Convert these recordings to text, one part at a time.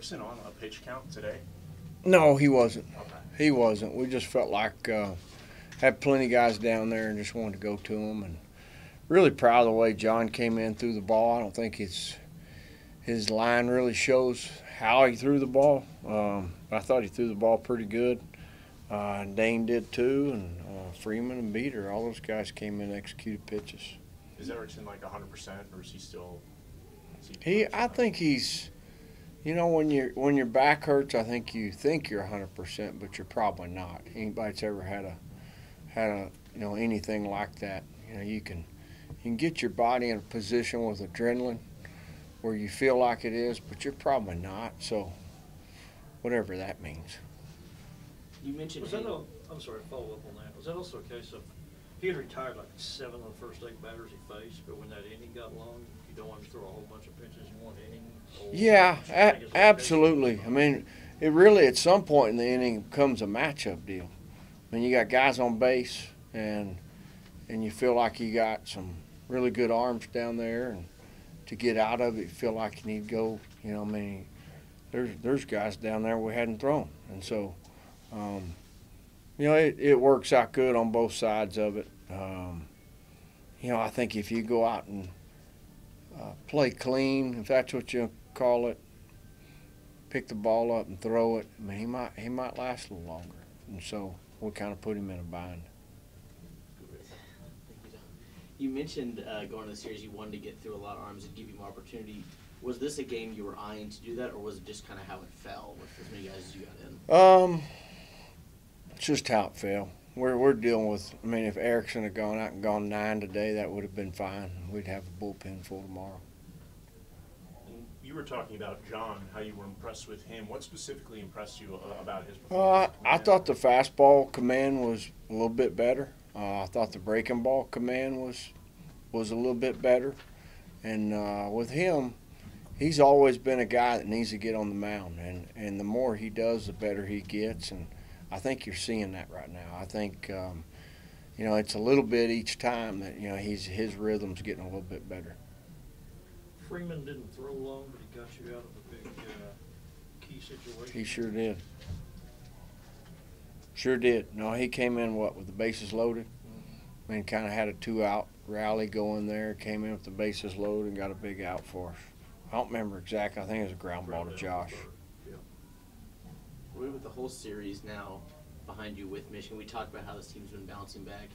Erickson on a pitch count today? No, he wasn't. Okay. He wasn't. We just felt like had plenty of guys down there and just wanted to go to them. And really proud of the way John came in, threw the ball. I don't think his line really shows how he threw the ball. I thought he threw the ball pretty good. Dane did too, and Freeman and Beater, all those guys came in and executed pitches. Is Erickson like 100%, or is he still? I think he's, when your back hurts, I think you think you're 100%, but you're probably not. Anybody that's ever had a anything like that, you can get your body in a position with adrenaline where you feel like it is, but you're probably not. So, whatever that means. You mentioned. I'm sorry, follow up on that. Was that also a case of he had retired like 7 of the first 8 batters he faced, but when that inning got long, you don't want to throw a whole bunch of pitches in one inning? Yeah, absolutely. I mean, it really at some point in the inning becomes a matchup deal. I mean, you got guys on base, and you feel like you got some really good arms down there, and to get out of it, you feel like you need to go. There's guys down there we hadn't thrown, and so. It works out good on both sides of it. I think if you go out and play clean, if that's what you call it, pick the ball up and throw it, I mean, he might last a little longer. And so we kind of put him in a bind. You mentioned going to the series, you wanted to get through a lot of arms and give you more opportunity. Was this a game you were eyeing to do that, or was it just kind of how it fell with as many guys as you got in? It's just how it fell. We're dealing with. I mean, if Erickson had gone out and gone 9 today, that would have been fine. We'd have a bullpen full tomorrow. You were talking about John, how you were impressed with him. What specifically impressed you about his performance? I thought the fastball command was a little bit better. I thought the breaking ball command was a little bit better. And with him, he's always been a guy that needs to get on the mound. And the more he does, the better he gets. And I think you're seeing that right now. I think, it's a little bit each time that, his rhythm's getting a little bit better. Freeman didn't throw long, but he got you out of a big key situation. He sure did. Sure did. No, he came in, with the bases loaded? Mm-hmm. I mean, kind of had a 2-out rally going there, came in with the bases loaded and got a big out for us. I don't remember exactly. I think it was a ground ball to Josh. With the whole series now behind you with Michigan, we talked about how this team's been bouncing back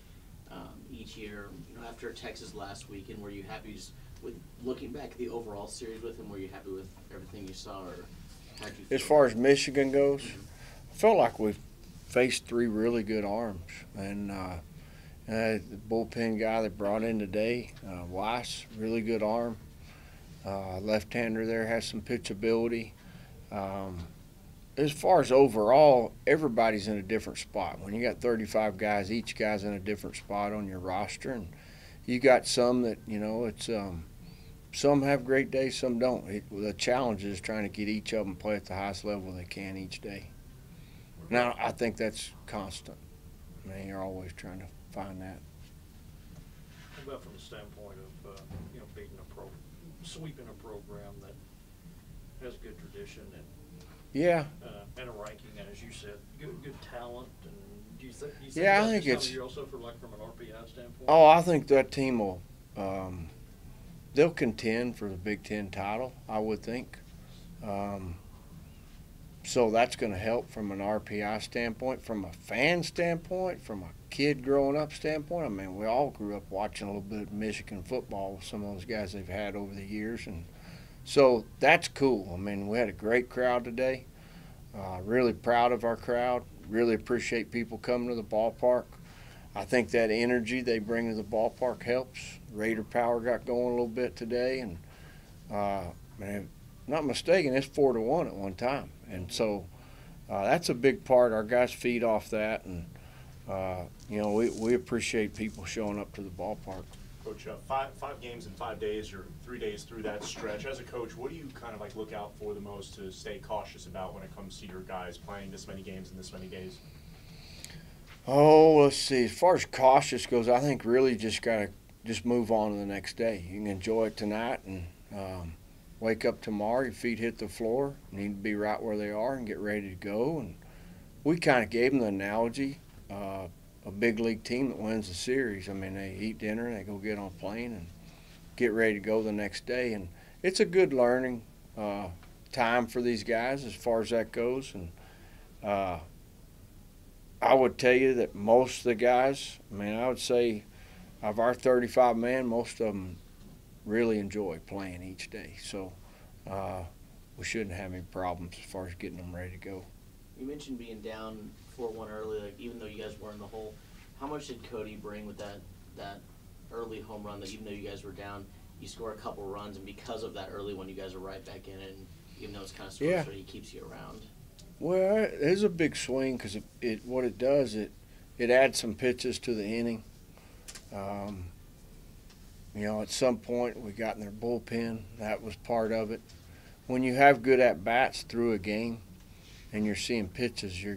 each year. After Texas last week, and were you happy just with looking back at the overall series with him? Were you happy with everything you saw, or how'd you feel? As far as Michigan goes, I felt like we faced 3 really good arms, and the bullpen guy they brought in today, Weiss, really good arm. Left-hander there has some pitchability. As far as overall, everybody's in a different spot. When you got 35 guys, each guy's in a different spot on your roster, and you got some that it's some have great days, some don't. The challenge is trying to get each of them play at the highest level they can each day. Now I think that's constant. I mean, you're always trying to find that. How about from the standpoint of beating sweeping a program that has good tradition and and a ranking, and as you said, good talent, and do you think I think it's you're also from an RPI standpoint? Oh, I think that team will they'll contend for the Big Ten title, I would think. So that's going to help from an RPI standpoint, from a fan standpoint, from a kid growing up standpoint. I mean, we all grew up watching a little bit of Michigan football with some of those guys they've had over the years, and so that's cool. I mean, we had a great crowd today. Really proud of our crowd. Really appreciate people coming to the ballpark. I think that energy they bring to the ballpark helps. Raider power got going a little bit today, and man, not mistaken, it's 4-1 at one time, and so that's a big part. Our guys feed off that, and we appreciate people showing up to the ballpark. Coach, 5 games in 5 days, or 3 days through that stretch. As a coach, what do you kind of look out for the most to stay cautious about when it comes to your guys playing this many games in this many days? Oh, let's see. As far as cautious goes, I think really just got to move on to the next day. You can enjoy it tonight and wake up tomorrow, your feet hit the floor, need to be right where they are and get ready to go. And we kind of gave them the analogy, a big league team that wins the series. I mean, they eat dinner, they go get on a plane and get ready to go the next day. And it's a good learning time for these guys as far as that goes. And I would tell you that most of the guys, I mean, I would say of our 35 men, most of them really enjoy playing each day. So we shouldn't have any problems as far as getting them ready to go. You mentioned being down 4-1 early, like even though you guys were in the hole. How much did Cody bring with that early home run that even though you guys were down, you score a couple runs, and because of that early one, you guys are right back in it, and even though it's kind of sort of he keeps you around? Well, it is a big swing because what it does, it adds some pitches to the inning. You know, at some point we got in their bullpen. That was part of it. When you have good at-bats through a game and you're seeing pitches, you're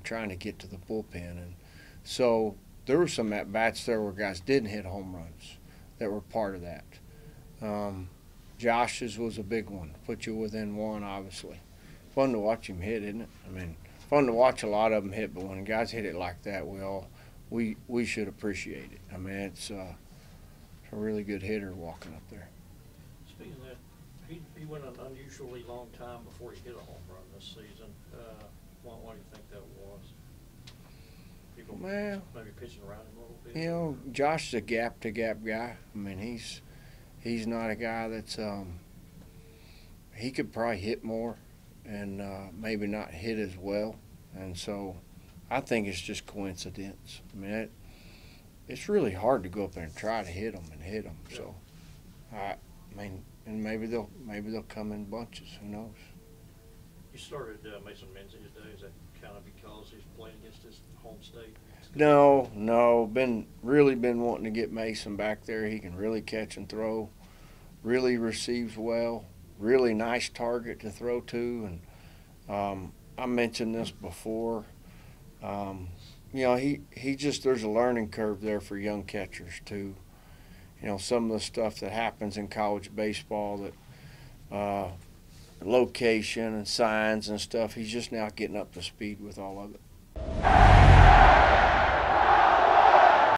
trying to get to the bullpen. And so there were some at-bats there where guys didn't hit home runs that were part of that. Josh's was a big one. Put you within one, obviously. Fun to watch him hit, isn't it? I mean, fun to watch a lot of them hit, but when guys hit it like that, we should appreciate it. I mean, it's a really good hitter walking up there. Speaking of that, he went an unusually long time before he hit a home run this season. Why do you think that was? People maybe pitching around him a little bit? You know, Josh is a gap-to-gap guy. I mean, he's not a guy that's he could probably hit more and maybe not hit as well. And so I think it's just coincidence. I mean, it's really hard to go up there and try to hit them. Yeah. So, I mean, and maybe they'll come in bunches. Who knows? You started Mason Menzie today. Is that kind of because he's playing against his home state? No. Really been wanting to get Mason back there. He can really catch and throw. Really receives well. Really nice target to throw to. And I mentioned this before. You know, he just, there's a learning curve there for young catchers too. You know, some of the stuff that happens in college baseball, that location and signs and stuff, he's just now getting up to speed with all of it.